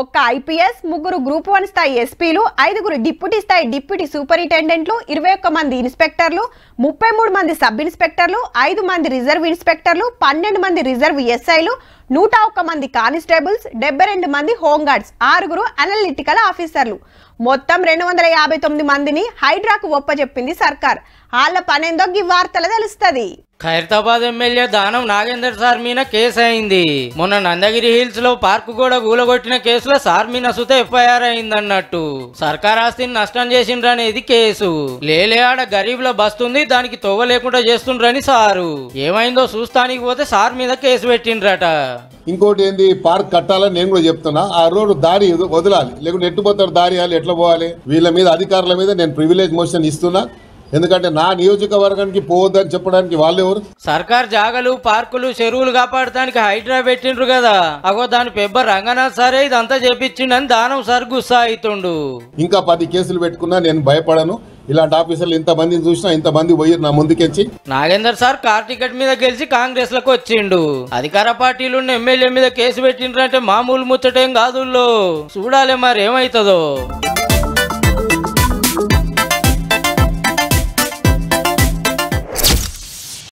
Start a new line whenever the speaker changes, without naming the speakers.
ఒక్క IPS, 3 group 1 స్థాయి ఎస్పీలు, 5 డిప్యూటీ స్థాయి డిప్యూటీ సూపరింటెండెంట్లు, 21 మంది ఇన్స్పెక్టర్లు, 33 మంది సబ్ ఇన్స్పెక్టర్లు, 5 మంది రిజర్వ్ ఇన్స్పెక్టర్లు, 12 మంది రిజర్వ్ ఎస్ఐలు, 101 మంది కానిస్టేబుల్స్, 72 మంది హోంగార్డ్స్, 6 అనలిటికల్ ఆఫీసర్లు, మొత్తం 259 మందిని హైడ్రాకు ఒప్పజెప్పింది సర్కార్. వాళ్ళ పనేందో ఈ వార్తలు తెలుస్తుంది.
ఖైరతాబాద్ ఎమ్మెల్యే దానం నాగేందర్ సార్ మీద కేసు అయింది. మొన్న నందగిరి హిల్స్ లో పార్కు కూడా కూలగొట్టిన కేసులో సార్ మీద సుత ఎఫ్ఐఆర్ అయిందన్నట్టు. సర్కార్ ఆస్తిని నష్టం చేసిండ్రనేది కేసు. లేలే ఆడ గరీబ్ల బస్తుంది, దానికి తోవ లేకుండా చేస్తుండ్రని సారు. ఏమైందో చూస్తానికి పోతే సార్ మీద కేసు పెట్టిండ్రట.
ఇంకోటి ఏంది, పార్క్ కట్టాలని నేను కూడా చెప్తున్నా. ఆ రోడ్డు దారి వదలాలి, లేకుంటే ఎట్టుపోతారు దారి ఎట్లా పోవాలి. వీళ్ళ మీద అధికారుల మీద నేను ప్రివిలేజ్ మోషన్ ఇస్తున్నా. ఎందుకంటే నా నియోజకవర్గానికి పోవద్దని చెప్పడానికి వాళ్ళెవరు?
సర్కార్ జాగలు, పార్కులు, చెరువులు కాపాడటానికి హైడ్రా పెట్టిండ్రు కదా. అగో దాని పెబ్బర్ రంగనాథ్ సారే ఇదంతా చేపించిండని దానం సార్ గుస్సా అవుతుండు.
ఇంకా 10 కేసులు పెట్టుకున్నా నేను భయపడను. ఇలాంటి ఆఫీసర్లు ఇంతమందిని చూసినా ఇంతమంది పోయి నా ముందుకెచ్చి.
నాగేందర్ సార్ కార్ టికెట్ మీద గెలిచి కాంగ్రెస్ లకు వచ్చిండు. అధికార పార్టీలు ఎమ్మెల్యే మీద కేసు పెట్టిండ్రు అంటే మామూలు ముచ్చటేం కాదు. చూడాలి మరి ఏమైతుందో.